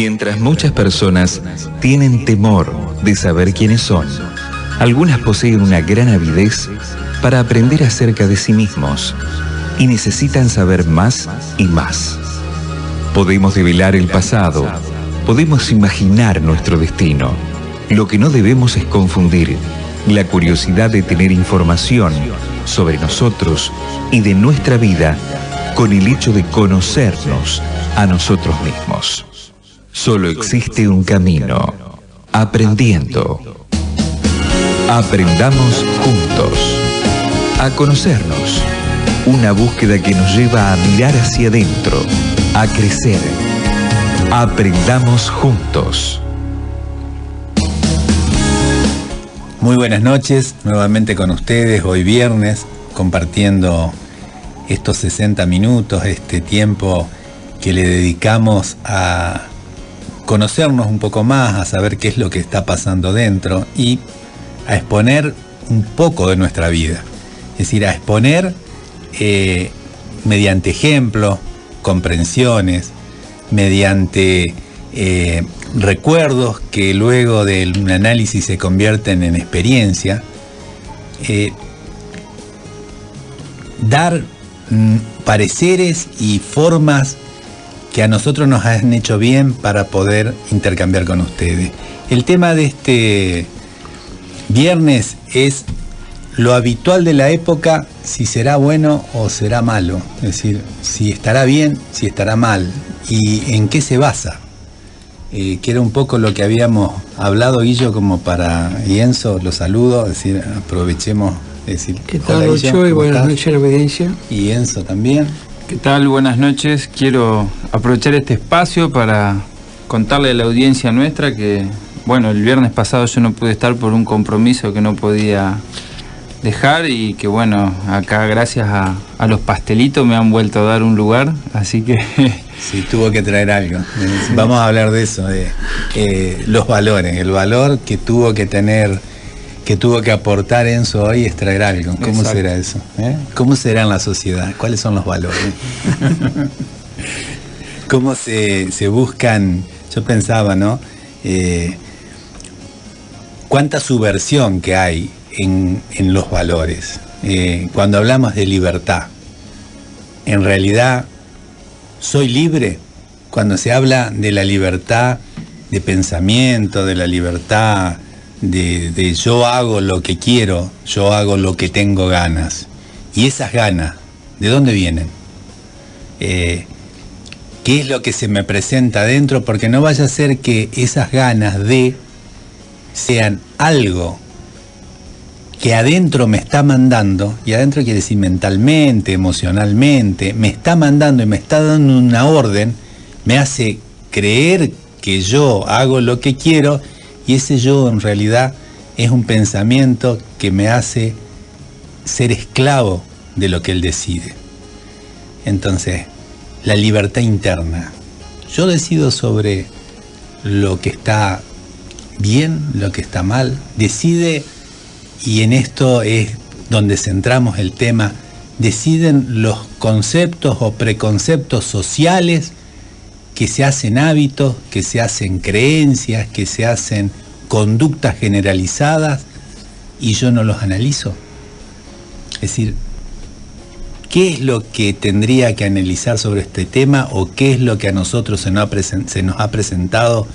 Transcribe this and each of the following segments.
Mientras muchas personas tienen temor de saber quiénes son, algunas poseen una gran avidez para aprender acerca de sí mismos y necesitan saber más y más. Podemos develar el pasado, podemos imaginar nuestro destino. Lo que no debemos es confundir la curiosidad de tener información sobre nosotros y de nuestra vida con el hecho de conocernos a nosotros mismos. Solo existe un camino: aprendiendo. Aprendamos juntos a conocernos. Una búsqueda que nos lleva a mirar hacia adentro, a crecer. Aprendamos juntos. Muy buenas noches, nuevamente con ustedes, hoy viernes, compartiendo estos 60 minutos, este tiempo que le dedicamos a conocernos un poco más, a saber qué es lo que está pasando dentro y a exponer un poco de nuestra vida. Es decir, a exponer mediante ejemplos, comprensiones, mediante recuerdos que luego de un análisis se convierten en experiencia, dar pareceres y formas que a nosotros nos han hecho bien para poder intercambiar con ustedes. El tema de este viernes es lo habitual de la época, si será bueno o será malo, es decir, si estará bien, si estará mal, y en qué se basa. Que era un poco lo que habíamos hablado, Guillo, como para... Y Enzo, lo saludo, es decir, aprovechemos, es decir... ¿Qué tal, Lucho? Y buenas noches a la audiencia. Y Enzo también. ¿Qué tal? Buenas noches. Quiero aprovechar este espacio para contarle a la audiencia nuestra que, bueno, el viernes pasado yo no pude estar por un compromiso que no podía dejar y que, bueno, acá gracias a los pastelitos me han vuelto a dar un lugar, así que... Sí, tuvo que traer algo. Vamos a hablar de eso, de los valores, el valor que tuvo que tener, que tuvo que aportar Enzo hoy es traer algo. ¿Cómo Exacto. Será eso? ¿Cómo será en la sociedad? ¿Cuáles son los valores? ¿Cómo se buscan? Yo pensaba, ¿no? Cuánta subversión que hay en los valores. Cuando hablamos de libertad, en realidad, ¿soy libre? Cuando se habla de la libertad de pensamiento, de la libertad de yo hago lo que quiero, yo hago lo que tengo ganas. Y esas ganas, ¿de dónde vienen? ¿Qué es lo que se me presenta adentro? Porque no vaya a ser que esas ganas sean algo que adentro me está mandando, y adentro quiere decir mentalmente, emocionalmente, me está mandando y me está dando una orden, me hace creer que yo hago lo que quiero, y ese yo en realidad es un pensamiento que me hace ser esclavo de lo que él decide. Entonces, la libertad interna. Yo decido sobre lo que está bien, lo que está mal, decide. Y en esto es donde centramos el tema, deciden los conceptos o preconceptos sociales que se hacen hábitos, que se hacen creencias, que se hacen conductas generalizadas y yo no los analizo. Es decir, ¿qué es lo que tendría que analizar sobre este tema o qué es lo que a nosotros se nos ha presentado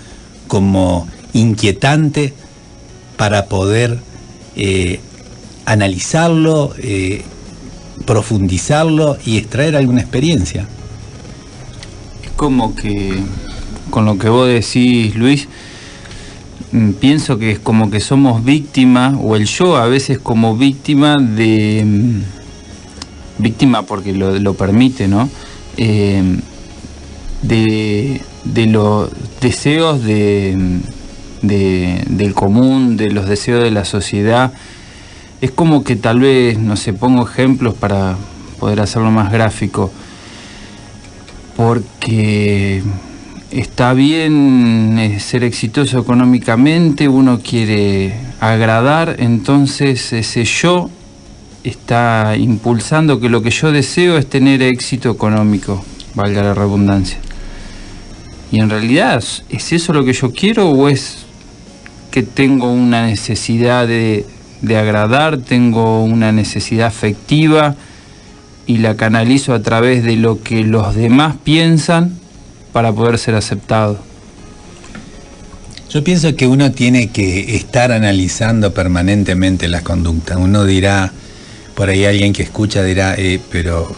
como inquietante para poder analizarlo, profundizarlo y extraer alguna experiencia? Es como que, con lo que vos decís, Luis, pienso que es como que somos víctimas, o el yo a veces como víctima porque lo permite, ¿no? De los deseos del común, de los deseos de la sociedad. Es como que tal vez, no sé, pongo ejemplos para poder hacerlo más gráfico, porque está bien ser exitoso económicamente, uno quiere agradar, entonces ese yo está impulsando que lo que yo deseo es tener éxito económico, valga la redundancia. Y en realidad, ¿es eso lo que yo quiero o es que tengo una necesidad de agradar, tengo una necesidad afectiva y la canalizo a través de lo que los demás piensan para poder ser aceptado? Yo pienso que uno tiene que estar analizando permanentemente las conductas. Uno dirá, por ahí alguien que escucha dirá, pero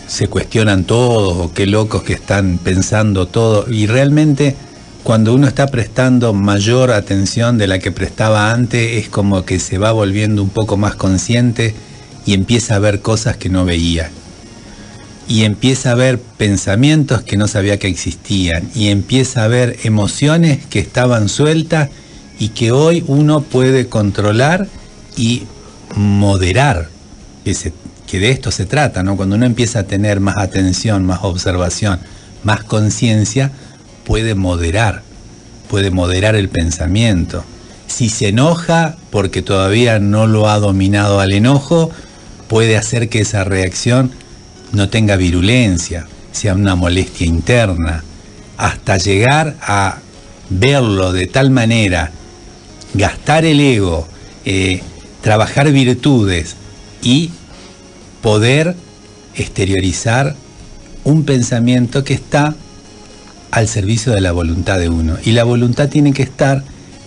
se cuestionan todos, o qué locos que están pensando todo. Y realmente, cuando uno está prestando mayor atención de la que prestaba antes, es como que se va volviendo un poco más consciente y empieza a ver cosas que no veía. Y empieza a ver pensamientos que no sabía que existían, y empieza a ver emociones que estaban sueltas y que hoy uno puede controlar y moderar, que de esto se trata, ¿no? Cuando uno empieza a tener más atención, más observación, más conciencia, puede moderar el pensamiento. Si se enoja porque todavía no lo ha dominado al enojo, puede hacer que esa reacción no tenga virulencia, sea una molestia interna, hasta llegar a verlo de tal manera, gastar el ego, trabajar virtudes y poder exteriorizar un pensamiento que está al servicio de la voluntad de uno. Y la voluntad tiene que estar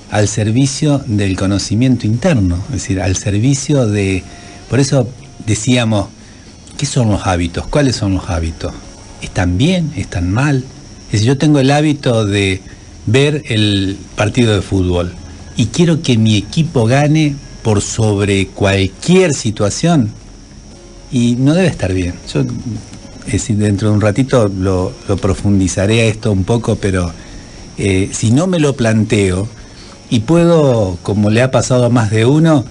al servicio del conocimiento interno, es decir, al servicio de... Por eso decíamos, ¿qué son los hábitos? ¿Cuáles son los hábitos? ¿Están bien? ¿Están mal? Es decir, yo tengo el hábito de ver el partido de fútbol y quiero que mi equipo gane por sobre cualquier situación, y no debe estar bien. Yo, es decir, dentro de un ratito lo profundizaré a esto un poco, pero si no me lo planteo, y puedo, como le ha pasado a más de uno,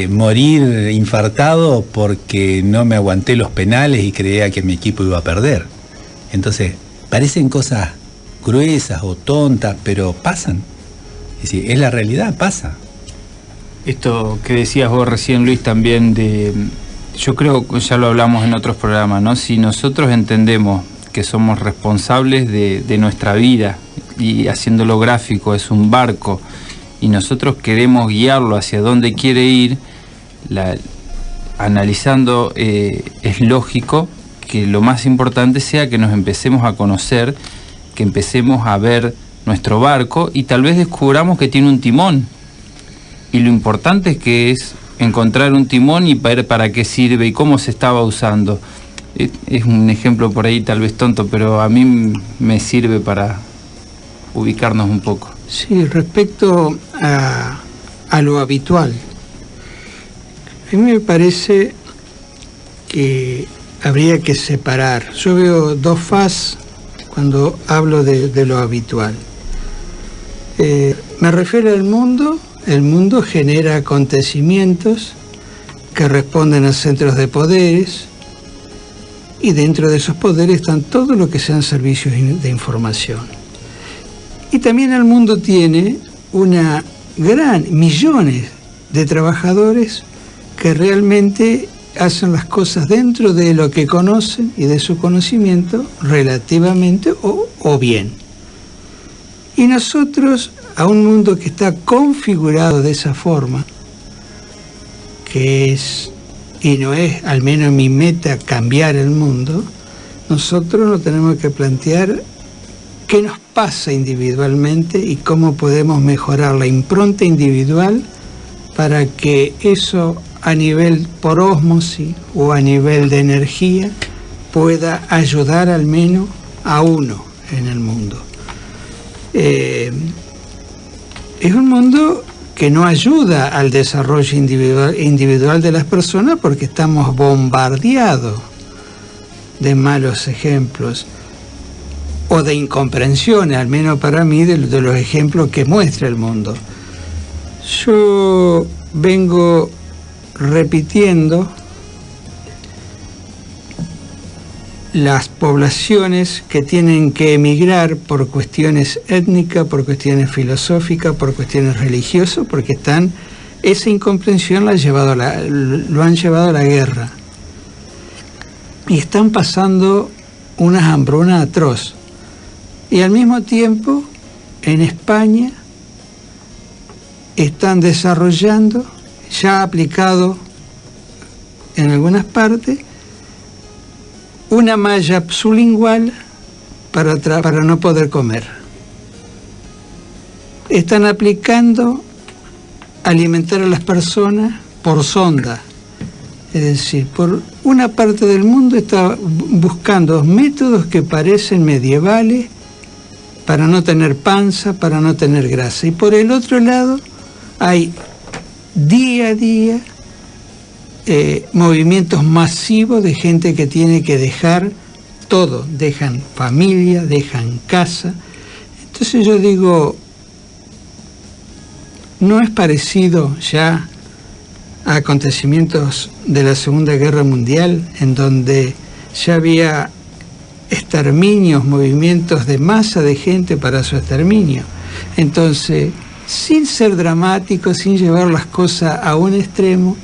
morir infartado porque no me aguanté los penales y creía que mi equipo iba a perder. Entonces, parecen cosas gruesas o tontas, pero pasan. Es decir, es la realidad, pasa. Esto que decías vos recién, Luis, también yo creo que ya lo hablamos en otros programas, ¿no? Si nosotros entendemos que somos responsables de nuestra vida, y haciéndolo gráfico es un barco, y nosotros queremos guiarlo hacia donde quiere ir, analizando, es lógico que lo más importante sea que nos empecemos a conocer, que empecemos a ver nuestro barco y tal vez descubramos que tiene un timón. Y lo importante es que es encontrar un timón y ver para qué sirve y cómo se estaba usando. Es un ejemplo por ahí tal vez tonto, pero a mí me sirve para ubicarnos un poco. Sí, respecto a lo habitual, a mí me parece que habría que separar. Yo veo dos fases cuando hablo de lo habitual. Me refiero al mundo. El mundo genera acontecimientos que responden a centros de poderes, y dentro de esos poderes están todo lo que sean servicios de información. Y también el mundo tiene millones de trabajadores que realmente hacen las cosas dentro de lo que conocen y de su conocimiento relativamente o bien. Y nosotros, a un mundo que está configurado de esa forma, y no es, al menos mi meta, cambiar el mundo, nosotros nos tenemos que plantear qué nos pasa individualmente y cómo podemos mejorar la impronta individual para que eso a nivel por ósmosis o a nivel de energía pueda ayudar al menos a uno en el mundo. Es un mundo que no ayuda al desarrollo individual de las personas porque estamos bombardeados de malos ejemplos o de incomprensiones, al menos para mí, de los ejemplos que muestra el mundo. Yo vengo repitiendo las poblaciones que tienen que emigrar por cuestiones étnicas, por cuestiones filosóficas, por cuestiones religiosas, porque esa incomprensión lo han llevado a la guerra. Y están pasando unas hambrunas atroz. Y al mismo tiempo, en España, están desarrollando, ya aplicado en algunas partes, una malla sublingual para no poder comer. Están aplicando alimentar a las personas por sonda. Es decir, por una parte del mundo está buscando métodos que parecen medievales para no tener panza, para no tener grasa. Y por el otro lado hay día a día movimientos masivos de gente que tiene que dejar todo, dejan familia, dejan casa. Entonces yo digo, ¿no es parecido ya a acontecimientos de la Segunda Guerra Mundial, en donde ya había exterminios, movimientos de masa de gente para su exterminio? Entonces, sin ser dramático, sin llevar las cosas a un extremo,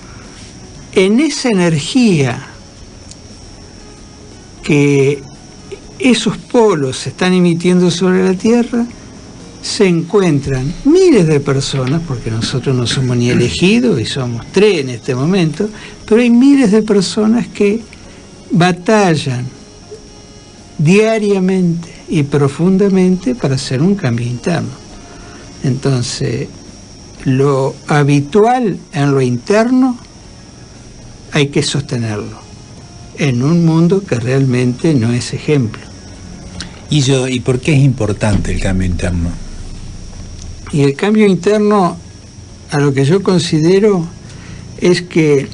en esa energía que esos polos están emitiendo sobre la Tierra, se encuentran miles de personas, porque nosotros no somos ni elegidos y somos 3 en este momento, pero hay miles de personas que batallan diariamente y profundamente para hacer un cambio interno. Entonces, lo habitual en lo interno hay que sostenerlo en un mundo que realmente no es ejemplo. ¿Y por qué es importante el cambio interno? Y el cambio interno, a lo que yo considero, es que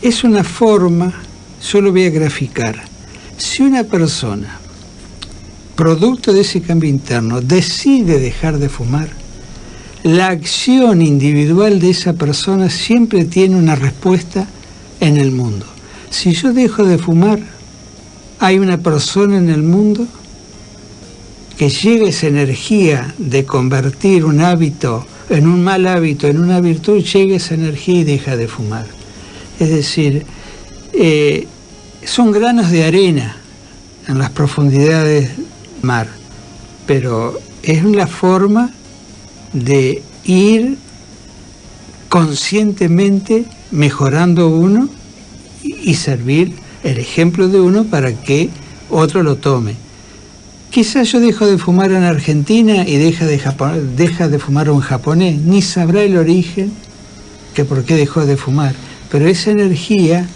es una forma, yo lo voy a graficar. Si una persona, producto de ese cambio interno, decide dejar de fumar, la acción individual de esa persona siempre tiene una respuesta en el mundo. Si yo dejo de fumar, hay una persona en el mundo que llega esa energía de convertir un hábito en un mal hábito, en una virtud, llega esa energía y deja de fumar. Es decir, son granos de arena en las profundidades del mar, pero es la forma de ir conscientemente mejorando uno y servir el ejemplo de uno para que otro lo tome. Quizás yo dejo de fumar en Argentina y deja de fumar un japonés, ni sabrá el origen que por qué dejó de fumar, pero esa energía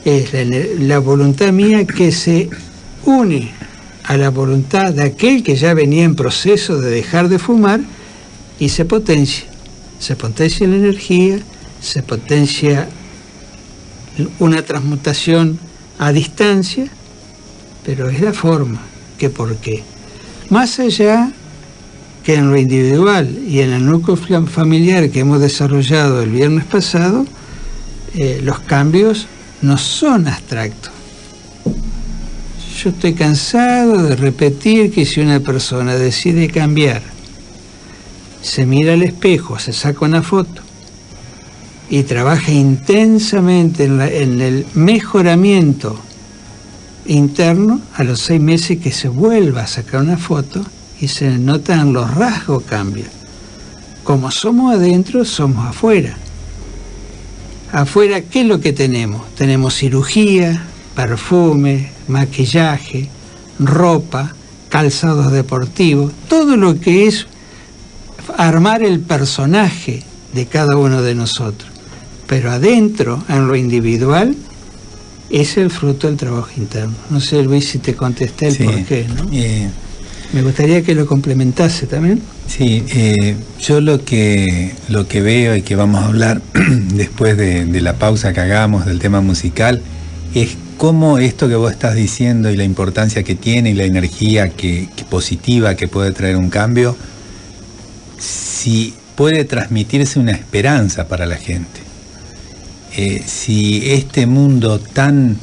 es la voluntad mía que se une a la voluntad de aquel que ya venía en proceso de dejar de fumar y se potencia la energía, se potencia una transmutación a distancia, pero es la forma que por qué. Más allá que en lo individual y en el núcleo familiar que hemos desarrollado el viernes pasado, los cambios no son abstractos. Yo estoy cansado de repetir que si una persona decide cambiar, se mira al espejo, se saca una foto y trabaja intensamente en el mejoramiento interno, a los 6 meses que se vuelva a sacar una foto y se notan los rasgos cambios. Como somos adentro, somos afuera. Afuera, ¿qué es lo que tenemos? Tenemos cirugía, perfume, maquillaje, ropa, calzados deportivos, todo lo que es armar el personaje de cada uno de nosotros. Pero adentro, en lo individual, es el fruto del trabajo interno. No sé, Luis, si te contesté el porqué, ¿no? Me gustaría que lo complementase también. Sí, yo lo que veo y que vamos a hablar después de la pausa que hagamos del tema musical es cómo esto que vos estás diciendo y la importancia que tiene y la energía que positiva que puede traer un cambio, si puede transmitirse una esperanza para la gente. Si este mundo tan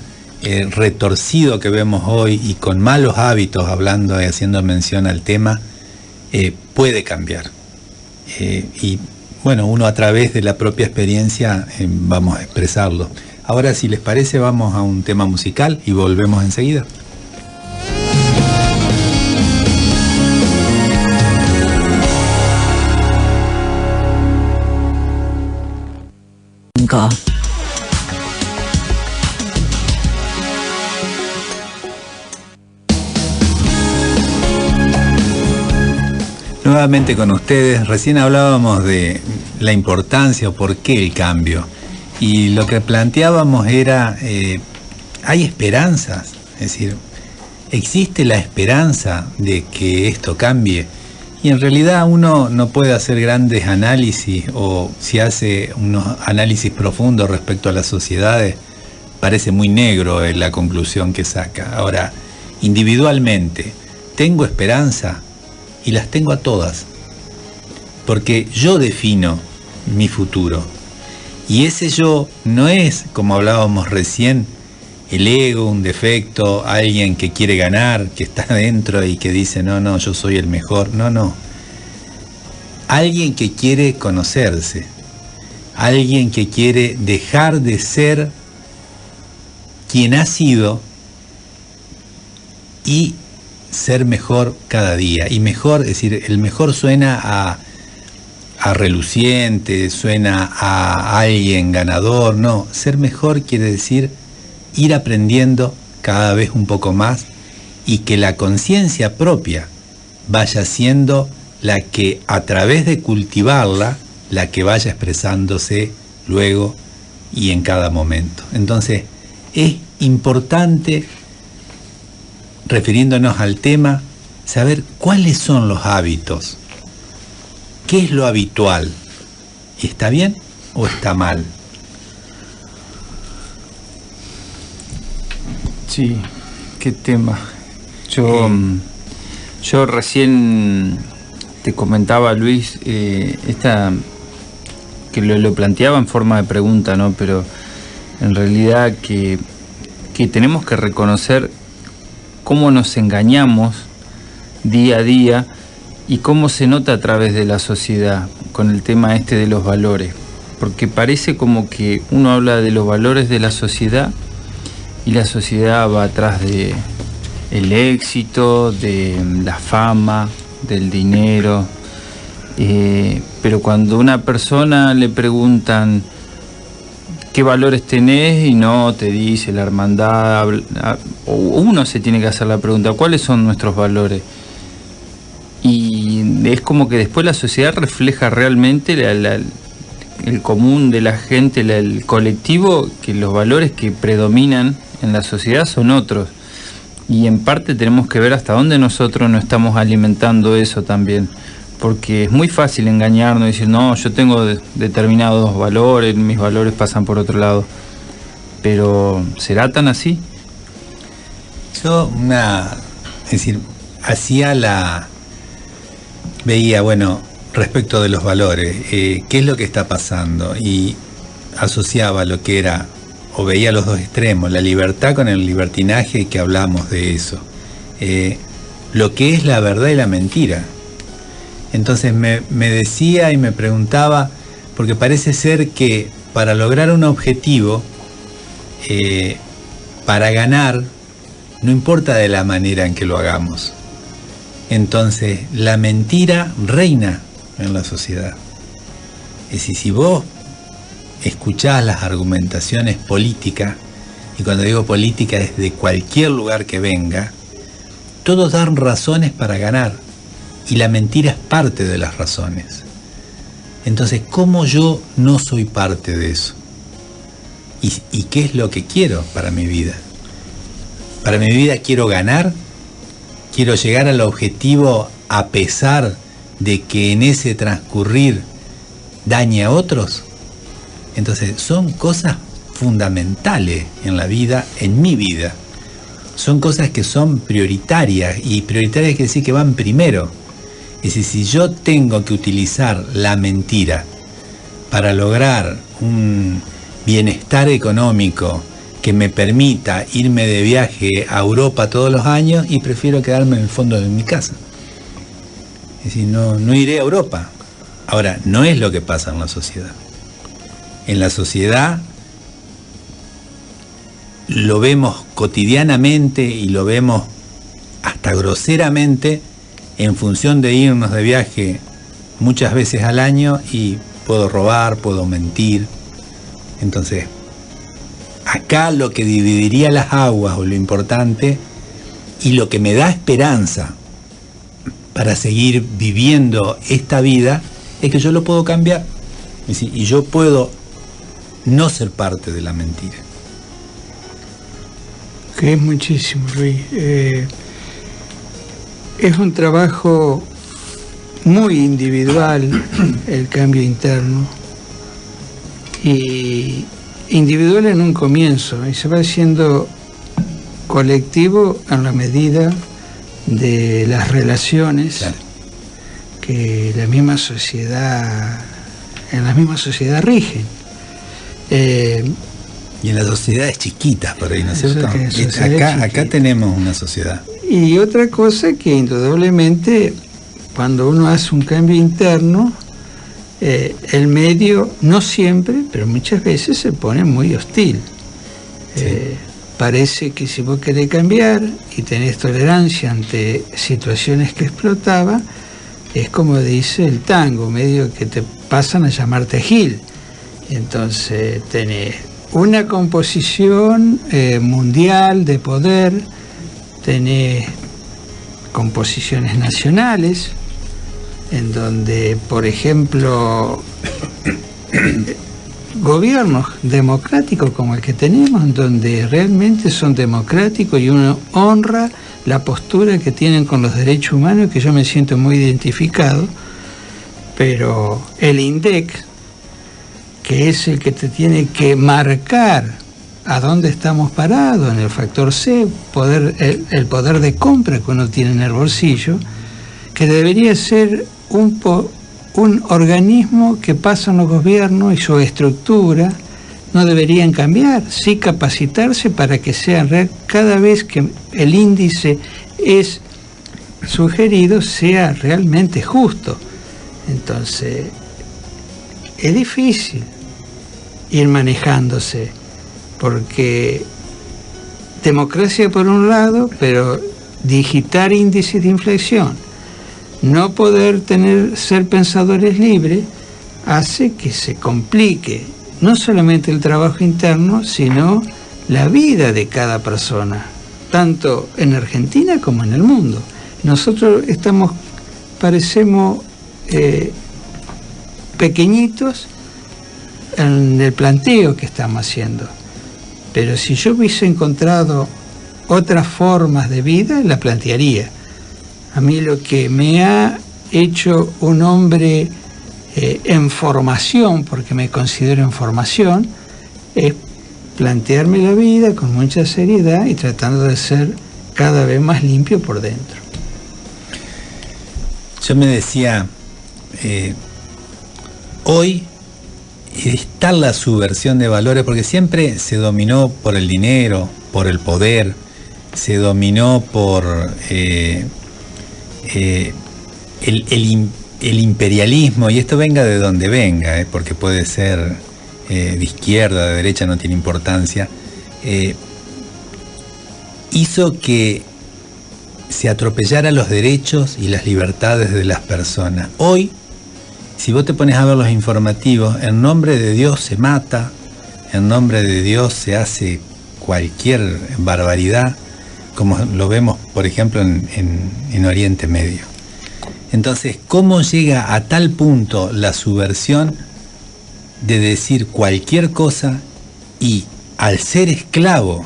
retorcido que vemos hoy y con malos hábitos, hablando y haciendo mención al tema, puede cambiar. Y bueno, uno a través de la propia experiencia vamos a expresarlo. Ahora, si les parece, vamos a un tema musical y volvemos enseguida. 5. Nuevamente con ustedes, recién hablábamos de la importancia o por qué el cambio. Y lo que planteábamos era, hay esperanzas, es decir, existe la esperanza de que esto cambie. Y en realidad uno no puede hacer grandes análisis, o si hace unos análisis profundos respecto a las sociedades, parece muy negro la conclusión que saca. Ahora, individualmente, ¿tengo esperanza? Y las tengo a todas, porque yo defino mi futuro. Y ese yo no es, como hablábamos recién, el ego, un defecto, alguien que quiere ganar, que está adentro y que dice, no, yo soy el mejor. No. Alguien que quiere conocerse, alguien que quiere dejar de ser quien ha sido y ser mejor cada día. Y mejor, es decir, el mejor suena a reluciente, suena a alguien ganador. No, ser mejor quiere decir ir aprendiendo cada vez un poco más y que la conciencia propia vaya siendo la que, a través de cultivarla, la que vaya expresándose luego y en cada momento. Entonces, es importante, refiriéndonos al tema, saber cuáles son los hábitos. ¿Qué es lo habitual? ¿Está bien o está mal? Sí, qué tema. Yo recién te comentaba, Luis, que lo planteaba en forma de pregunta, ¿no? Pero en realidad que tenemos que reconocer cómo nos engañamos día a día y cómo se nota a través de la sociedad con el tema de los valores. Porque parece como que uno habla de los valores de la sociedad y la sociedad va atrás de el éxito, de la fama, del dinero. Pero cuando a una persona le preguntan ¿qué valores tenés? Y no te dice la hermandad, uno se tiene que hacer la pregunta, ¿cuáles son nuestros valores? Y es como que después la sociedad refleja realmente el común de la gente, el colectivo, que los valores que predominan en la sociedad son otros. Y en parte tenemos que ver hasta dónde nosotros no estamos alimentando eso también. Porque es muy fácil engañarnos y decir, no, yo tengo determinados valores, mis valores pasan por otro lado. Pero, ¿será tan así? Yo, es decir, veía, bueno, respecto de los valores, qué es lo que está pasando, y asociaba lo que era, o veía los dos extremos, la libertad con el libertinaje, que hablamos de eso, lo que es la verdad y la mentira. Entonces me decía y me preguntaba, porque parece ser que para lograr un objetivo, para ganar, no importa de la manera en que lo hagamos. Entonces la mentira reina en la sociedad. Es decir, si vos escuchás las argumentaciones políticas, y cuando digo política es de cualquier lugar que venga, todos dan razones para ganar. Y la mentira es parte de las razones. Entonces, ¿cómo yo no soy parte de eso? ¿Y qué es lo que quiero para mi vida? Para mi vida quiero ganar, quiero llegar al objetivo a pesar de que en ese transcurrir dañe a otros. Entonces, son cosas fundamentales en la vida, en mi vida. Son cosas que son prioritarias, y prioritarias quiere decir que van primero. Es decir, si yo tengo que utilizar la mentira para lograr un bienestar económico que me permita irme de viaje a Europa todos los años, y prefiero quedarme en el fondo de mi casa. Es decir, no iré a Europa. Ahora, no es lo que pasa en la sociedad. En la sociedad lo vemos cotidianamente y lo vemos hasta groseramente, en función de irnos de viaje muchas veces al año, y puedo robar, puedo mentir. Es Entonces, acá lo que dividiría las aguas o lo importante y lo que me da esperanza para seguir viviendo esta vida es que yo lo puedo cambiar. Y yo puedo no ser parte de la mentira. Que es muchísimo, Luis. Es un trabajo muy individual el cambio interno, y individual en un comienzo, y se va haciendo colectivo en la medida de las relaciones, claro, que en la misma sociedad rigen. Y en las sociedades chiquitas por ahí, ¿no es cierto? Acá tenemos una sociedad. Y otra cosa que indudablemente cuando uno hace un cambio interno, el medio no siempre, pero muchas veces se pone muy hostil. Sí. Parece que si vos querés cambiar y tenés tolerancia ante situaciones que explotaba, es como dice el tango, medio que te pasan a llamarte Gil. Entonces tenés una composición mundial de poder, tenés composiciones nacionales, en donde, por ejemplo, gobiernos democráticos como el que tenemos, en donde realmente son democráticos y uno honra la postura que tienen con los derechos humanos, que yo me siento muy identificado, pero el INDEC, que es el que te tiene que marcar a dónde estamos parados en el factor C, el poder de compra que uno tiene en el bolsillo, que debería ser un organismo que pasan los gobiernos y su estructura no deberían cambiar, sí capacitarse para que sea real, cada vez que el índice es sugerido sea realmente justo. Entonces, es difícil ir manejándose, porque democracia por un lado, pero digitar índices de inflexión, no poder ser pensadores libres, hace que se complique no solamente el trabajo interno, sino la vida de cada persona, tanto en Argentina como en el mundo. Nosotros parecemos pequeñitos en el planteo que estamos haciendo, pero si yo hubiese encontrado otras formas de vida, la plantearía. A mí lo que me ha hecho un hombre en formación, porque me considero en formación, es plantearme la vida con mucha seriedad y tratando de ser cada vez más limpio por dentro. Yo me decía, hoy está la subversión de valores, porque siempre se dominó por el dinero, por el poder, se dominó por el imperialismo, y esto venga de donde venga, porque puede ser de izquierda, de derecha, no tiene importancia, hizo que se atropellara los derechos y las libertades de las personas. Hoy, si vos te pones a ver los informativos, en nombre de Dios se mata, en nombre de Dios se hace cualquier barbaridad, como lo vemos, por ejemplo, en Oriente Medio. Entonces, ¿cómo llega a tal punto la subversión de decir cualquier cosa y, al ser esclavo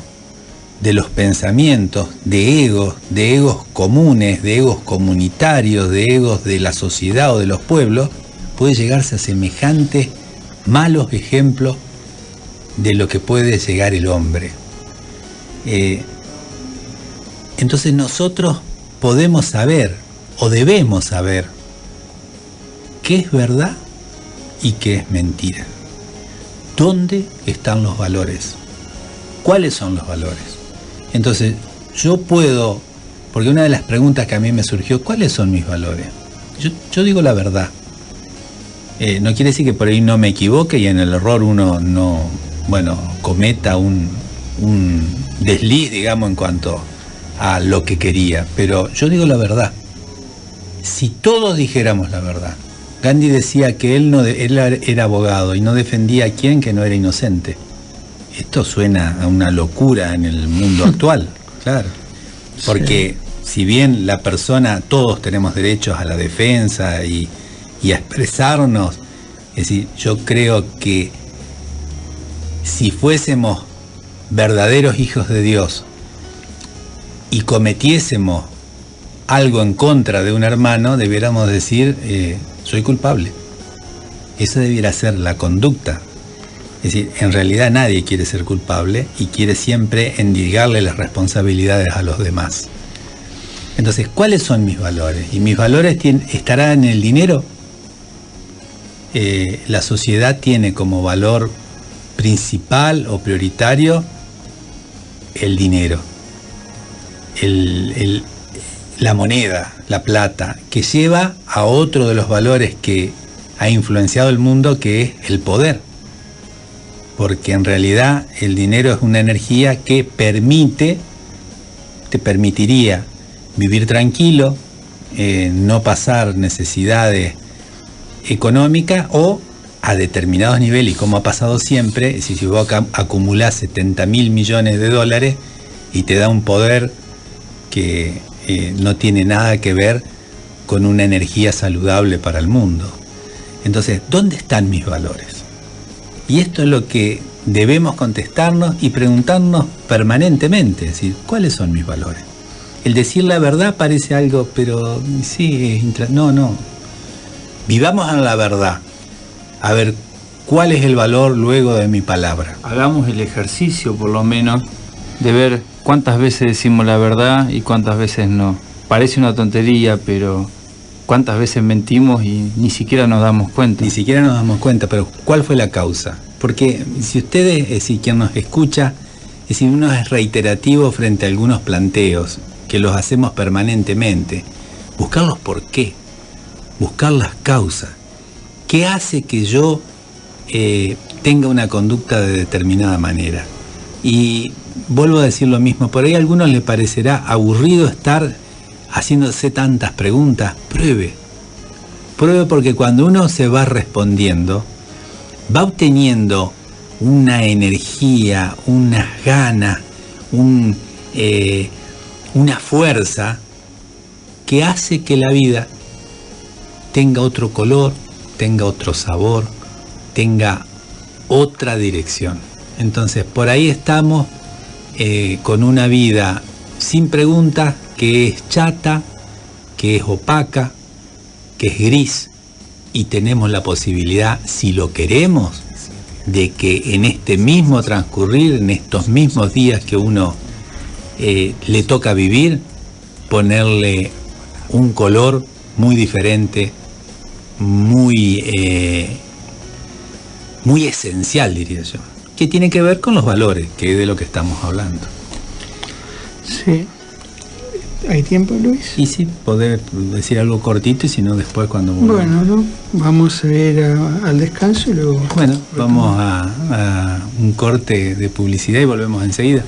de los pensamientos, de egos comunes, de egos comunitarios, de egos de la sociedad o de los pueblos, puede llegarse a semejantes malos ejemplos de lo que puede llegar el hombre? Entonces nosotros podemos saber, o debemos saber, qué es verdad y qué es mentira. ¿Dónde están los valores? ¿Cuáles son los valores? Entonces, yo puedo, porque una de las preguntas que a mí me surgió, ¿cuáles son mis valores? Yo digo la verdad. No quiere decir que por ahí no me equivoque y en el error uno no, cometa un desliz, digamos, en cuanto a lo que quería. Pero yo digo la verdad. Si todos dijéramos la verdad, Gandhi decía que él era abogado y no defendía a quien que no era inocente. Esto suena a una locura en el mundo actual, claro. Porque si bien la persona, todos tenemos derechos a la defensa y a expresarnos, es decir, yo creo que si fuésemos verdaderos hijos de Dios y cometiésemos algo en contra de un hermano, debiéramos decir, soy culpable. Esa debiera ser la conducta. Es decir, en realidad nadie quiere ser culpable y quiere siempre endilgarle las responsabilidades a los demás. Entonces, ¿cuáles son mis valores? ¿Y mis valores estarán en el dinero? La sociedad tiene como valor principal o prioritario el dinero, la moneda, la plata, que lleva a otro de los valores que ha influenciado el mundo, que es el poder. Porque en realidad el dinero es una energía que te permitiría vivir tranquilo, no pasar necesidades económicas o a determinados niveles, y como ha pasado siempre, si vos acumulás 70.000 millones de dólares y te da un poder que no tiene nada que ver con una energía saludable para el mundo. Entonces, ¿dónde están mis valores? Y esto es lo que debemos contestarnos y preguntarnos permanentemente, es decir, ¿cuáles son mis valores? El decir la verdad parece algo, pero sí, no. Vivamos en la verdad. A ver, ¿cuál es el valor luego de mi palabra? Hagamos el ejercicio, por lo menos, de ver cuántas veces decimos la verdad y cuántas veces no. Parece una tontería, pero cuántas veces mentimos y ni siquiera nos damos cuenta. Ni siquiera nos damos cuenta, pero ¿cuál fue la causa? Porque si ustedes, es decir, quien nos escucha, es decir, uno es reiterativo frente a algunos planteos que los hacemos permanentemente. Buscar los por qué, buscar las causas. ¿Qué hace que yo tenga una conducta de determinada manera? Y vuelvo a decir lo mismo, por ahí a algunos les parecerá aburrido estar haciéndose tantas preguntas. Pruebe porque cuando uno se va respondiendo, va obteniendo una energía, unas ganas, una fuerza que hace que la vida tenga otro color, tenga otro sabor, tenga otra dirección. Entonces, por ahí estamos con una vida sin preguntas, que es chata, que es opaca, que es gris, y tenemos la posibilidad, si lo queremos, de que en este mismo transcurrir, en estos mismos días que uno le toca vivir, ponerle un color muy diferente, muy esencial, diría yo, que tiene que ver con los valores, que es de lo que estamos hablando. Sí. ¿Hay tiempo, Luis? Y sí, poder decir algo cortito y si no después cuando... Bueno, ¿no? Vamos a ir al descanso y luego... Bueno, vamos a un corte de publicidad y volvemos enseguida.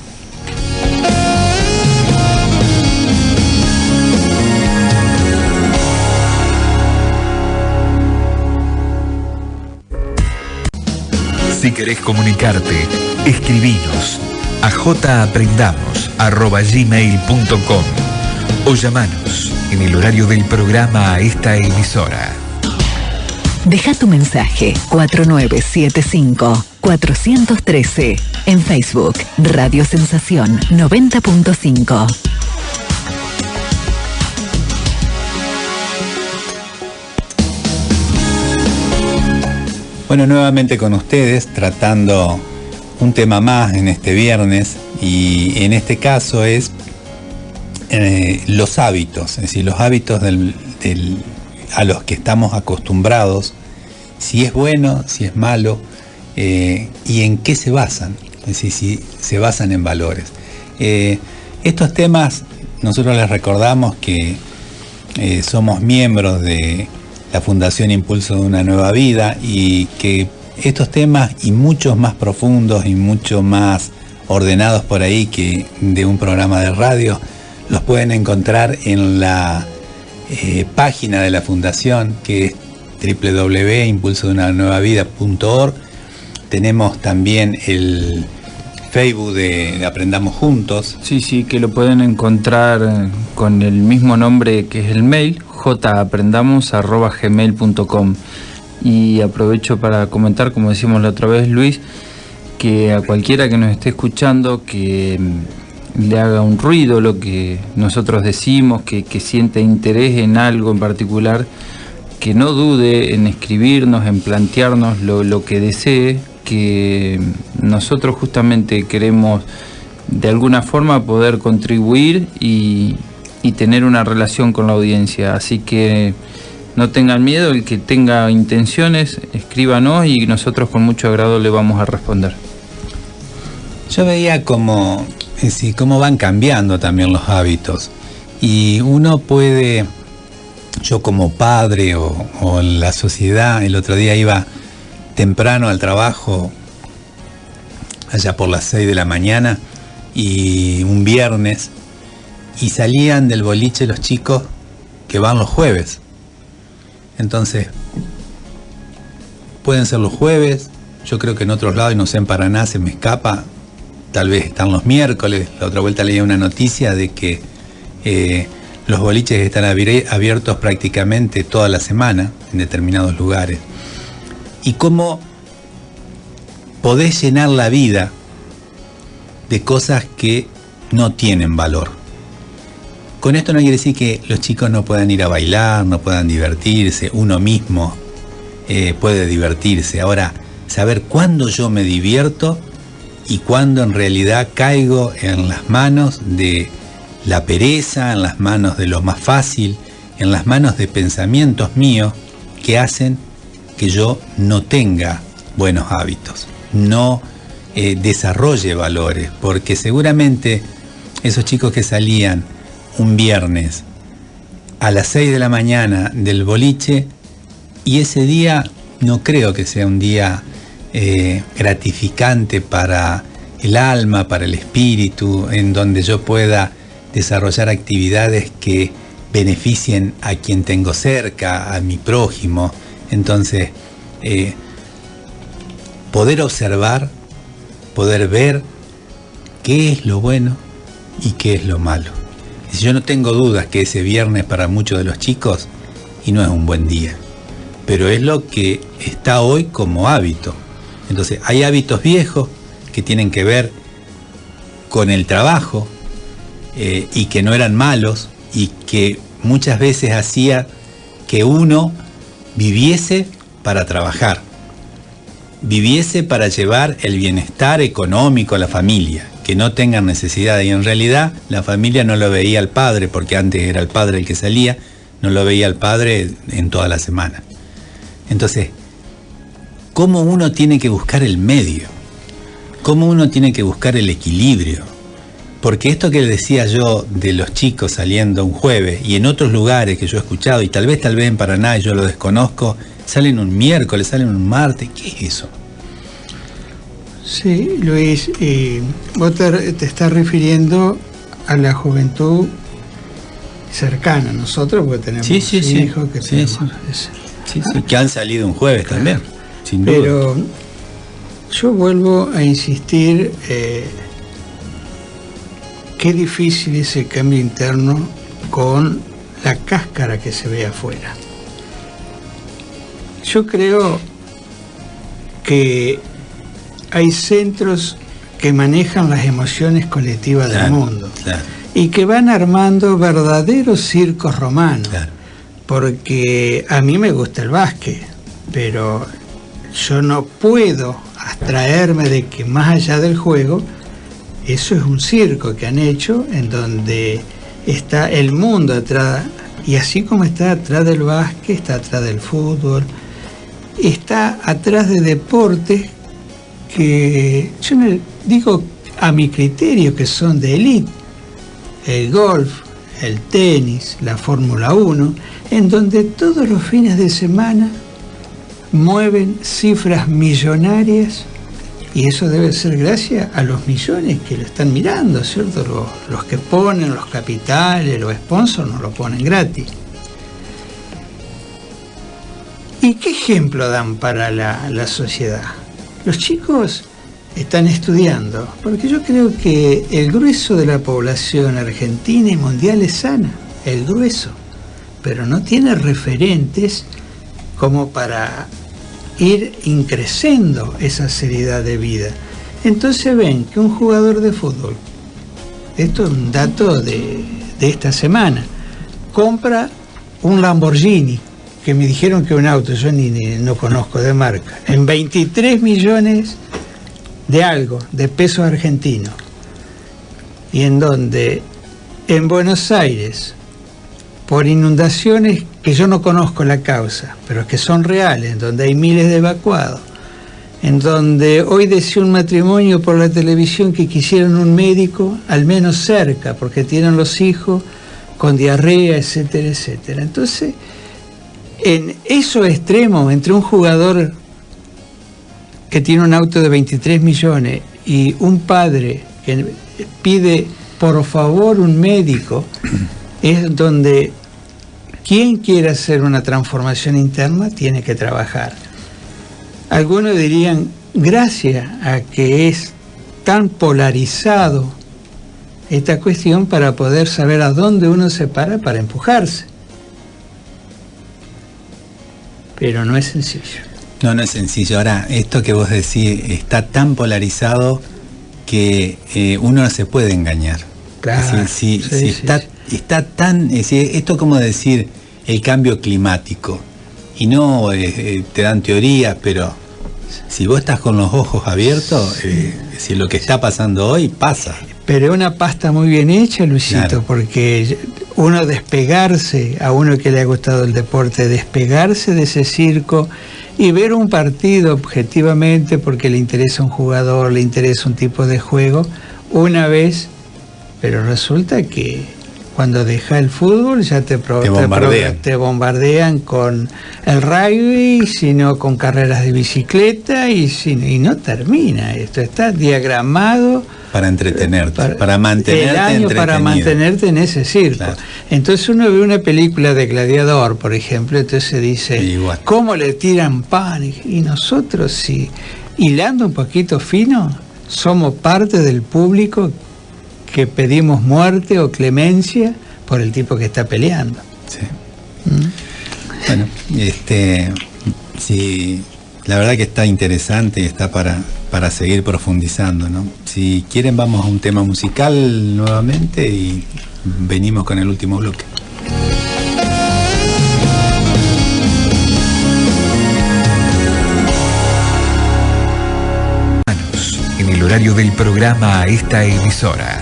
Si querés comunicarte, escribinos a japrendamos@gmail.com o llamanos en el horario del programa a esta emisora. Deja tu mensaje 4975-413 en Facebook Radio Sensación 90.5. Bueno, nuevamente con ustedes, tratando un tema más en este viernes, y en este caso es los hábitos, es decir, los hábitos a los que estamos acostumbrados, si es bueno, si es malo, y en qué se basan, es decir, si se basan en valores. Estos temas, nosotros les recordamos que somos miembros de la Fundación Impulso de una Nueva Vida, y que estos temas y muchos más profundos y mucho más ordenados por ahí que de un programa de radio, los pueden encontrar en la página de la Fundación, que es www.impulsodeunanuevavida.org. Tenemos también el Facebook de Aprendamos Juntos. Sí, que lo pueden encontrar con el mismo nombre que es el mail, japrendamos@gmail.com. Y aprovecho para comentar, como decimos la otra vez, Luis, que a cualquiera que nos esté escuchando que le haga un ruido lo que nosotros decimos, que siente interés en algo en particular, que no dude en escribirnos, en plantearnos lo que desee, que nosotros justamente queremos de alguna forma poder contribuir y tener una relación con la audiencia. Así que no tengan miedo, el que tenga intenciones, escríbanos y nosotros con mucho agrado le vamos a responder. Yo veía cómo van cambiando también los hábitos, y uno puede, yo como padre o la sociedad, el otro día iba temprano al trabajo, allá por las 6 de la mañana, y un viernes, y salían del boliche los chicos que van los jueves. Entonces, pueden ser los jueves, yo creo que en otros lados, y no sé, en Paraná se me escapa, tal vez están los miércoles. La otra vuelta leí una noticia de que los boliches están abiertos prácticamente toda la semana en determinados lugares. Y cómo podés llenar la vida de cosas que no tienen valor. Con esto no quiere decir que los chicos no puedan ir a bailar, no puedan divertirse, uno mismo puede divertirse. Ahora, saber cuándo yo me divierto y cuándo en realidad caigo en las manos de la pereza, en las manos de lo más fácil, en las manos de pensamientos míos que hacen que yo no tenga buenos hábitos, no desarrolle valores, porque seguramente esos chicos que salían un viernes a las 6 de la mañana del boliche, y ese día no creo que sea un día gratificante para el alma, para el espíritu, en donde yo pueda desarrollar actividades que beneficien a quien tengo cerca, a mi prójimo. Entonces, poder observar, poder ver qué es lo bueno y qué es lo malo. Y si yo no tengo dudas que ese viernes para muchos de los chicos, y no es un buen día, pero es lo que está hoy como hábito. Entonces, hay hábitos viejos que tienen que ver con el trabajo y que no eran malos y que muchas veces hacía que uno viviese para trabajar, viviese para llevar el bienestar económico a la familia, que no tengan necesidad. Y en realidad la familia no lo veía al padre, porque antes era el padre el que salía, no lo veía al padre en toda la semana. Entonces, ¿cómo uno tiene que buscar el medio? ¿Cómo uno tiene que buscar el equilibrio? Porque esto que decía yo de los chicos saliendo un jueves, y en otros lugares que yo he escuchado, y tal vez en Paraná, y yo lo desconozco, salen un miércoles, salen un martes, ¿qué es eso? Sí, Luis, vos te estás refiriendo a la juventud cercana, nosotros, porque tenemos hijos que tenemos... Sí, que han salido un jueves también, sin duda. Pero yo vuelvo a insistir, qué difícil es el cambio interno con la cáscara que se ve afuera. Yo creo que hay centros que manejan las emociones colectivas del mundo, y que van armando verdaderos circos romanos. Porque a mí me gusta el básquet, pero yo no puedo abstraerme de que más allá del juego, eso es un circo que han hecho en donde está el mundo atrás, y así como está atrás del básquet, está atrás del fútbol, está atrás de deportes que yo digo a mi criterio que son de élite, el golf, el tenis, la Fórmula 1, en donde todos los fines de semana mueven cifras millonarias, y eso debe ser gracias a los millones que lo están mirando, ¿cierto? Los que ponen los capitales, los sponsors, no lo ponen gratis. ¿Y qué ejemplo dan para la sociedad? Los chicos están estudiando, porque yo creo que el grueso de la población argentina y mundial es sana, el grueso, pero no tiene referentes como para ir increciendo esa seriedad de vida. Entonces ven que un jugador de fútbol, esto es un dato de esta semana, compra un Lamborghini, que me dijeron que un auto, yo ni no conozco de marca, en 23 millones de pesos argentinos, y en donde en Buenos Aires, por inundaciones que yo no conozco la causa, pero que son reales, en donde hay miles de evacuados, en donde hoy decía un matrimonio por la televisión que quisieron un médico al menos cerca, porque tienen los hijos con diarrea, etcétera, etcétera. Entonces, en esos extremos, entre un jugador que tiene un auto de 23 millones y un padre que pide por favor un médico, es donde quien quiera hacer una transformación interna tiene que trabajar. Algunos dirían, gracias a que es tan polarizado esta cuestión, para poder saber a dónde uno se para empujarse. Pero no es sencillo. No es sencillo. Ahora, esto que vos decís está tan polarizado que uno no se puede engañar. Claro. Si está tan... esto como decir el cambio climático. Y no te dan teorías, pero si vos estás con los ojos abiertos, si lo que está pasando hoy pasa. Pero es una pasta muy bien hecha, Luisito, claro. Porque uno despegarse, a uno que le ha gustado el deporte, despegarse de ese circo y ver un partido objetivamente porque le interesa un jugador, le interesa un tipo de juego, una vez, pero resulta que cuando deja el fútbol ya te bombardean con el rugby, sino con carreras de bicicleta y no termina. Esto está diagramado para entretenerte, para mantenerte el año entretenido. Para mantenerte en ese circo. Claro. Entonces uno ve una película de Gladiador, por ejemplo, entonces dice, ¿cómo le tiran pan? Y nosotros, si hilando un poquito fino, somos parte del público que pedimos muerte o clemencia por el tipo que está peleando. Sí. Bueno, sí, la verdad que está interesante y está para seguir profundizando, ¿no? Si quieren vamos a un tema musical nuevamente y venimos con el último bloque. En el horario del programa a esta emisora.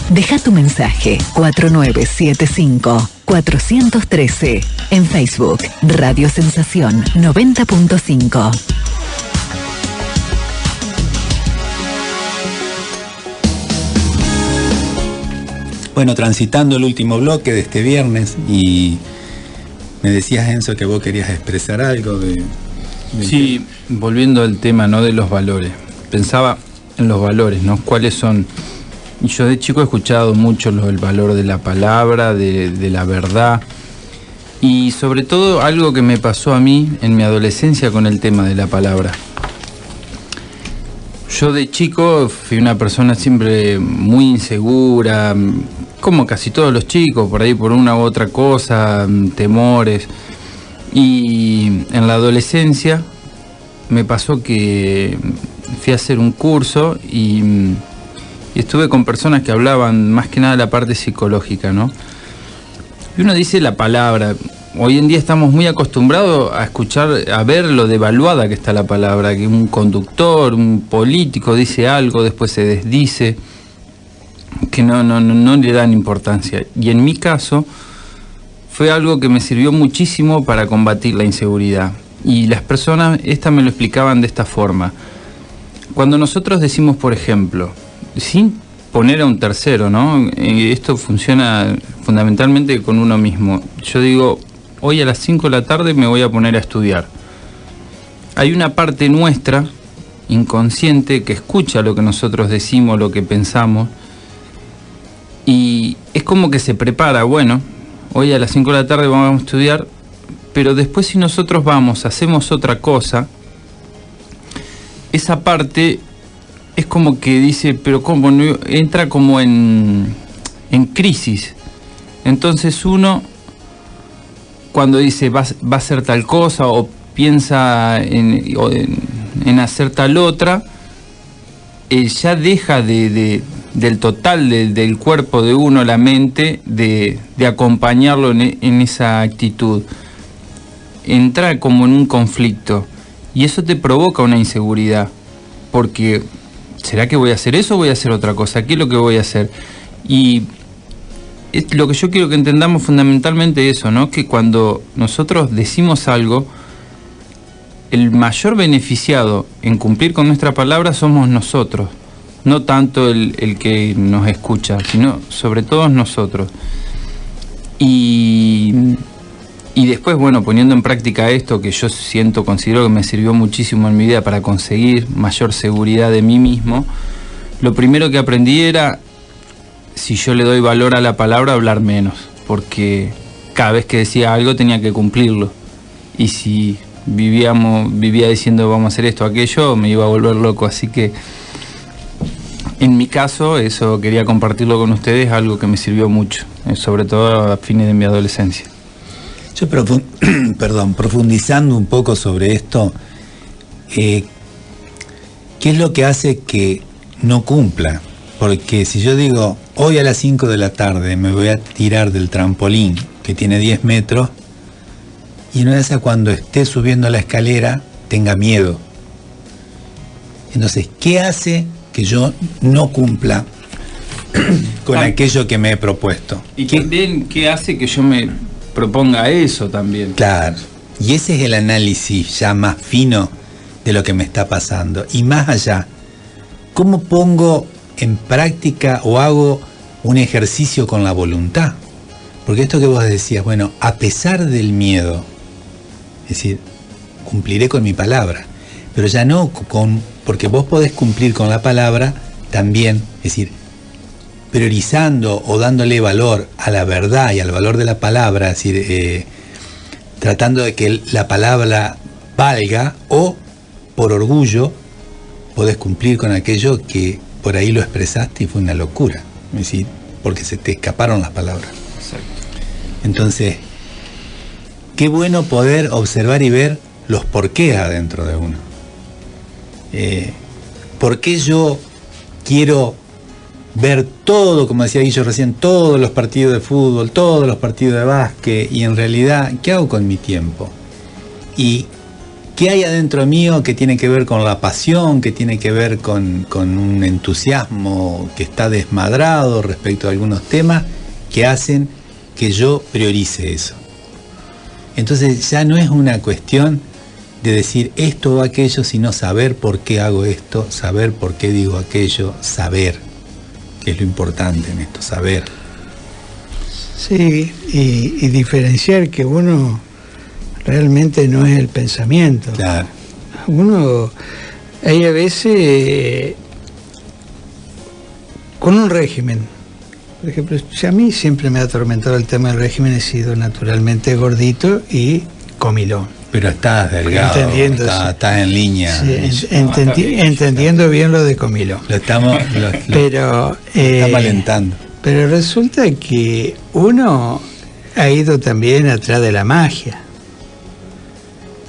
Deja tu mensaje 4975-413 en Facebook Radio Sensación 90.5. Bueno, transitando el último bloque de este viernes, y me decías, Enzo, que vos querías expresar algo de sí, volviendo al tema, ¿no?, de los valores. Pensaba en los valores, ¿no? ¿Cuáles son? Yo de chico he escuchado mucho el valor de la palabra, de la verdad, y sobre todo algo que me pasó a mí en mi adolescencia con el tema de la palabra. Yo de chico fui una persona siempre muy insegura, como casi todos los chicos, por ahí por una u otra cosa, temores. Y en la adolescencia me pasó que fui a hacer un curso y estuve con personas que hablaban más que nada de la parte psicológica, ¿no? Y uno dice la palabra. Hoy en día estamos muy acostumbrados a escuchar, a ver lo devaluada que está la palabra, que un conductor, un político dice algo, después se desdice, que no le dan importancia. Y en mi caso fue algo que me sirvió muchísimo para combatir la inseguridad. Y las personas, me lo explicaban de esta forma. Cuando nosotros decimos, por ejemplo, sin poner a un tercero, ¿no? Esto funciona fundamentalmente con uno mismo. Yo digo, hoy a las 5 de la tarde me voy a poner a estudiar. Hay una parte nuestra, inconsciente, que escucha lo que nosotros decimos, lo que pensamos, y es como que se prepara, bueno, hoy a las 5 de la tarde vamos a estudiar, pero después si nosotros hacemos otra cosa, esa parte es como que dice, pero ¿cómo? No, entra como en crisis. Entonces uno, cuando dice va a hacer tal cosa o piensa en hacer tal otra, ya deja del total del cuerpo de uno, la mente, de acompañarlo en esa actitud. Entra como en un conflicto y eso te provoca una inseguridad, porque ¿será que voy a hacer eso o voy a hacer otra cosa? ¿Qué es lo que voy a hacer? Y es lo que yo quiero que entendamos fundamentalmente eso, ¿no? Que cuando nosotros decimos algo, el mayor beneficiado en cumplir con nuestra palabra somos nosotros, no tanto el que nos escucha, sino sobre todo nosotros. Y después, bueno, poniendo en práctica esto que yo considero que me sirvió muchísimo en mi vida para conseguir mayor seguridad de mí mismo, lo primero que aprendí era, si yo le doy valor a la palabra, hablar menos, porque cada vez que decía algo tenía que cumplirlo. Y si vivía diciendo vamos a hacer esto o aquello, me iba a volver loco. Así que en mi caso, eso quería compartirlo con ustedes, algo que me sirvió mucho, sobre todo a fines de mi adolescencia. Yo profundizando un poco sobre esto, ¿qué es lo que hace que no cumpla? Porque si yo digo, hoy a las 5 de la tarde me voy a tirar del trampolín que tiene 10 metros, y no es a cuando esté subiendo la escalera tenga miedo. Entonces, ¿qué hace que yo no cumpla con aquello que me he propuesto? Y también, ¿qué hace que yo me proponga eso también? Claro, y ese es el análisis ya más fino de lo que me está pasando. Y más allá, ¿cómo pongo en práctica o hago un ejercicio con la voluntad? Porque esto que vos decías, bueno, a pesar del miedo, es decir, cumpliré con mi palabra, pero ya no porque vos podés cumplir con la palabra también, es decir, priorizando o dándole valor a la verdad y al valor de la palabra, es decir, tratando de que la palabra valga, o por orgullo podés cumplir con aquello que por ahí lo expresaste y fue una locura, es decir, porque se te escaparon las palabras. Exacto. Entonces, qué bueno poder observar y ver los porqués adentro de uno. ¿Por qué yo quiero ver todo, como decía Guillo recién, todos los partidos de fútbol, todos los partidos de básquet, y en realidad, ¿qué hago con mi tiempo? Y ¿qué hay adentro mío que tiene que ver con la pasión, que tiene que ver con un entusiasmo que está desmadrado respecto a algunos temas que hacen que yo priorice eso? Entonces ya no es una cuestión de decir esto o aquello, sino saber por qué hago esto, saber por qué digo aquello, saber, que es lo importante en esto, saber. Sí, y diferenciar que uno realmente no es el pensamiento. Claro. Uno, hay a veces, con un régimen, por ejemplo, si a mí siempre me ha atormentado el tema del régimen, he sido naturalmente gordito y comilón. Pero estás delgado, estás en línea. Sí, entendiendo bien lo de comilón. Lo estamos alentando. Pero resulta que uno ha ido también atrás de la magia.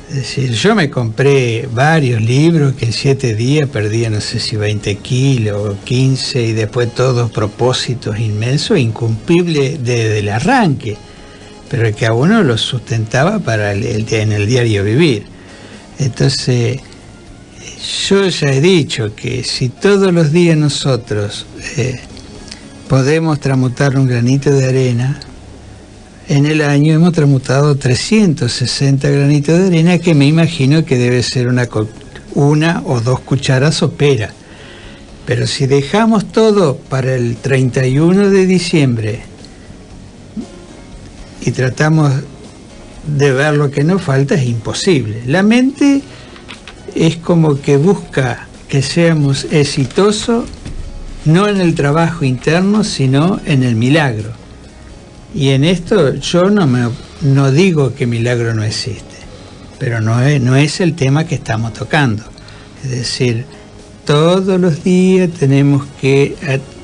Es decir, yo me compré varios libros que en 7 días perdía, no sé si 20 kilos o 15, y después todos propósitos inmensos, incumplibles desde el arranque, pero que a uno lo sustentaba para en el diario vivir. Entonces, yo ya he dicho que si todos los días nosotros podemos transmutar un granito de arena, en el año hemos transmutado 360 granitos de arena, que me imagino que debe ser una o 2 cucharas sopera. Pero si dejamos todo para el 31 de diciembre y tratamos de ver lo que nos falta, es imposible. La mente es como que busca que seamos exitosos, no en el trabajo interno, sino en el milagro. Y en esto yo no digo que milagro no existe, pero no es el tema que estamos tocando. Es decir, todos los días tenemos que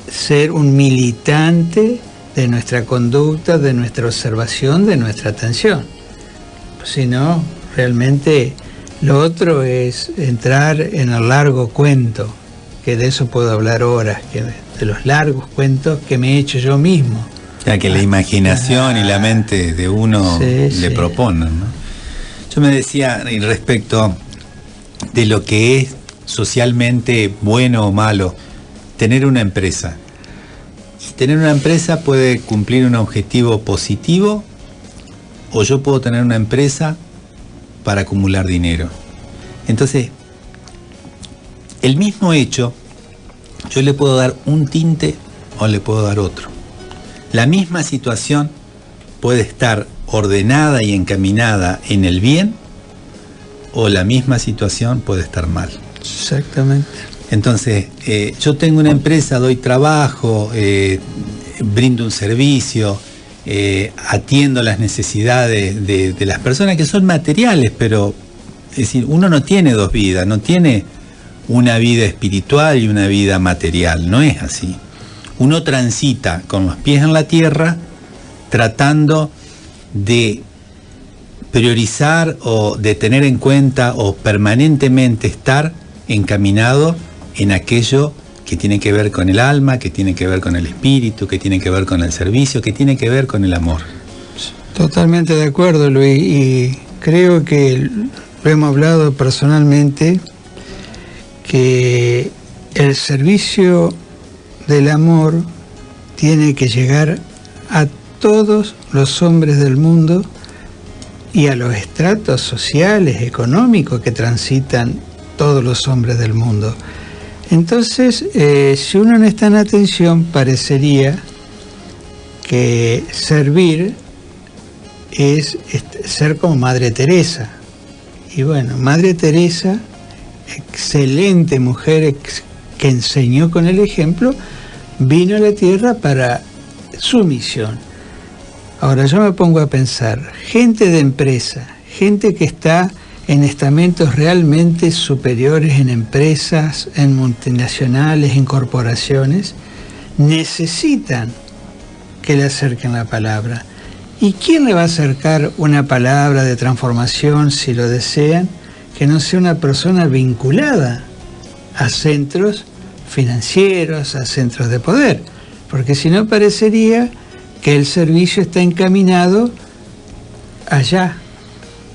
ser un militante de nuestra conducta, de nuestra observación, de nuestra atención. Si no, realmente lo otro es entrar en el largo cuento, que de eso puedo hablar horas, de los largos cuentos que me he hecho yo mismo. Ya que la imaginación y la mente de uno le proponen, ¿no? Yo me decía respecto de lo que es socialmente bueno o malo tener una empresa. Y tener una empresa puede cumplir un objetivo positivo, o yo puedo tener una empresa para acumular dinero. Entonces, el mismo hecho, yo le puedo dar un tinte o le puedo dar otro. La misma situación puede estar ordenada y encaminada en el bien, o la misma situación puede estar mal. Exactamente. Entonces, yo tengo una empresa, doy trabajo, brindo un servicio, atiendo las necesidades de las personas que son materiales, pero es decir, uno no tiene dos vidas, no tiene una vida espiritual y una vida material, no es así. Uno transita con los pies en la tierra tratando de priorizar o de tener en cuenta o permanentemente estar encaminado en aquello que tiene que ver con el alma, que tiene que ver con el espíritu, que tiene que ver con el servicio, que tiene que ver con el amor. Totalmente de acuerdo, Luis, y creo que lo hemos hablado personalmente, que el servicio del amor tiene que llegar a todos los hombres del mundo y a los estratos sociales, económicos que transitan todos los hombres del mundo. Entonces, si uno no está en atención, parecería que servir es ser como Madre Teresa. Y bueno, Madre Teresa, excelente mujer que enseñó con el ejemplo, vino a la tierra para su misión. Ahora yo me pongo a pensar, gente de empresa, gente que está en estamentos realmente superiores en empresas, en multinacionales, en corporaciones, necesitan que le acerquen la palabra. ¿Y quién le va a acercar una palabra de transformación, si lo desean, que no sea una persona vinculada a centros financieros, a centros de poder? Porque si no, parecería que el servicio está encaminado allá,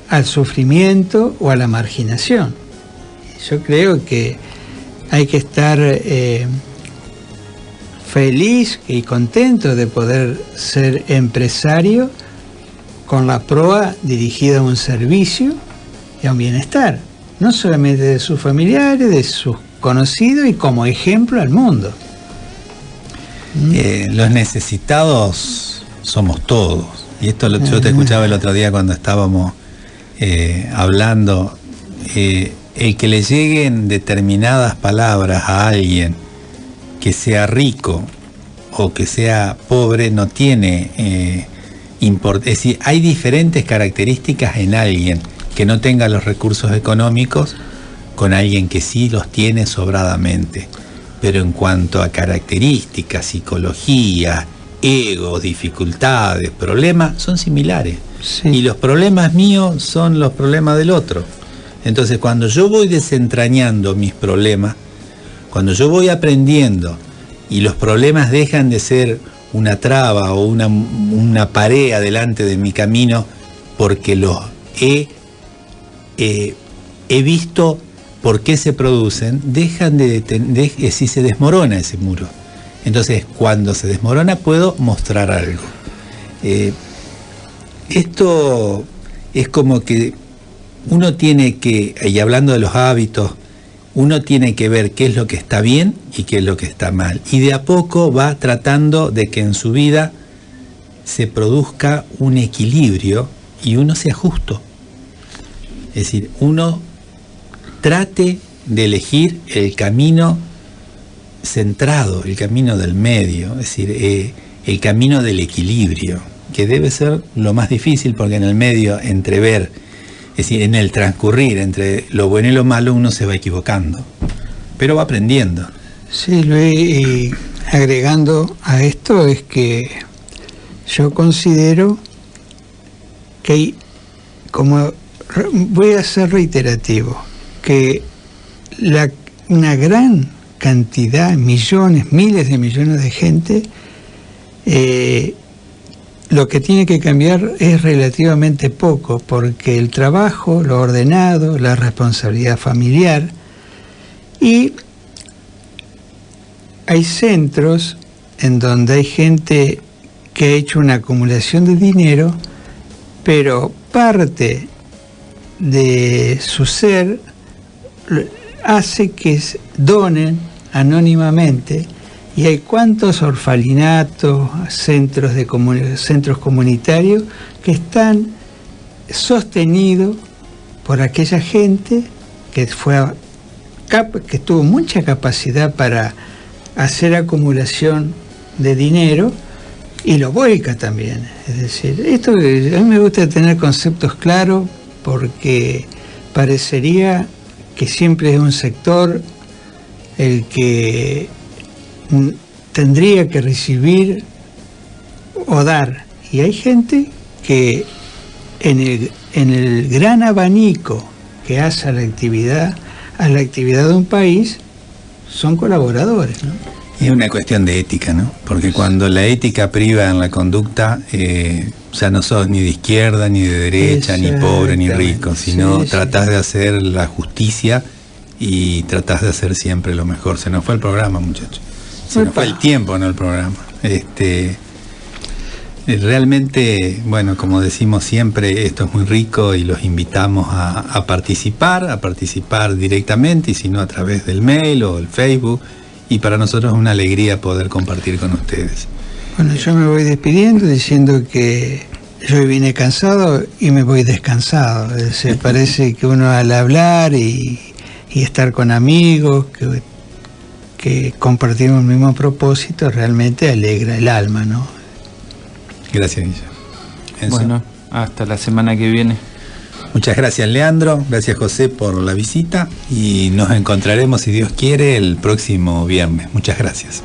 al sufrimiento o a la marginación. Yo creo que hay que estar feliz y contento de poder ser empresario con la proa dirigida a un servicio y a un bienestar, no solamente de sus familiares, de sus conocidos y como ejemplo al mundo. Los necesitados somos todos, y esto yo te escuchaba el otro día cuando estábamos hablando, el que le lleguen determinadas palabras a alguien, que sea rico o que sea pobre, no tiene es decir, hay diferentes características en alguien que no tenga los recursos económicos con alguien que sí los tiene sobradamente. Pero en cuanto a características, psicología, ego, dificultades, problemas, son similares. Sí. Y los problemas míos son los problemas del otro. Entonces, cuando yo voy desentrañando mis problemas, cuando yo voy aprendiendo y los problemas dejan de ser una traba o una pared adelante de mi camino, porque los he visto por qué se producen, dejan si se desmorona ese muro. Entonces, cuando se desmorona, puedo mostrar algo. Esto es como que uno tiene que, y hablando de los hábitos, uno tiene que ver qué es lo que está bien y qué es lo que está mal. Y de a poco va tratando de que en su vida se produzca un equilibrio y uno sea justo. Es decir, uno trate de elegir el camino centrado, el camino del medio, es decir, el camino del equilibrio. que debe ser lo más difícil, porque en el medio, entre ver, es decir, en el transcurrir entre lo bueno y lo malo, uno se va equivocando, pero va aprendiendo. Sí, Luis, y agregando a esto es que yo considero que hay, como voy a ser reiterativo, que una gran cantidad, millones, miles de millones de gente, lo que tiene que cambiar es relativamente poco, porque el trabajo, lo ordenado, la responsabilidad familiar, y hay centros en donde hay gente que ha hecho una acumulación de dinero, pero parte de su ser hace que donen anónimamente, y hay cuantos orfanatos, centros comunitarios que están sostenidos por aquella gente que tuvo mucha capacidad para hacer acumulación de dinero y lo vuelca también. Es decir, esto, a mí me gusta tener conceptos claros, porque parecería que siempre es un sector el que tendría que recibir o dar, y hay gente que en el gran abanico que hace a la actividad de un país son colaboradores, ¿no? Es una cuestión de ética, ¿no? Porque cuando la ética priva en la conducta, ya no sos ni de izquierda, ni de derecha, ni pobre, ni rico, sino tratás de hacer la justicia y tratás de hacer siempre lo mejor. Se nos fue el programa, muchachos. Se nos fue el tiempo, no el programa. Realmente, bueno, como decimos siempre, esto es muy rico y los invitamos a participar directamente, y si no a través del mail o el Facebook. Y para nosotros es una alegría poder compartir con ustedes. Bueno, yo me voy despidiendo diciendo que yo vine cansado y me voy descansado. Parece que uno al hablar y estar con amigos que compartimos el mismo propósito realmente alegra el alma, ¿no? Gracias, Guillermo. Enzo. Bueno, hasta la semana que viene. Muchas gracias, Leandro, gracias, José, por la visita, y nos encontraremos, si Dios quiere, el próximo viernes. Muchas gracias.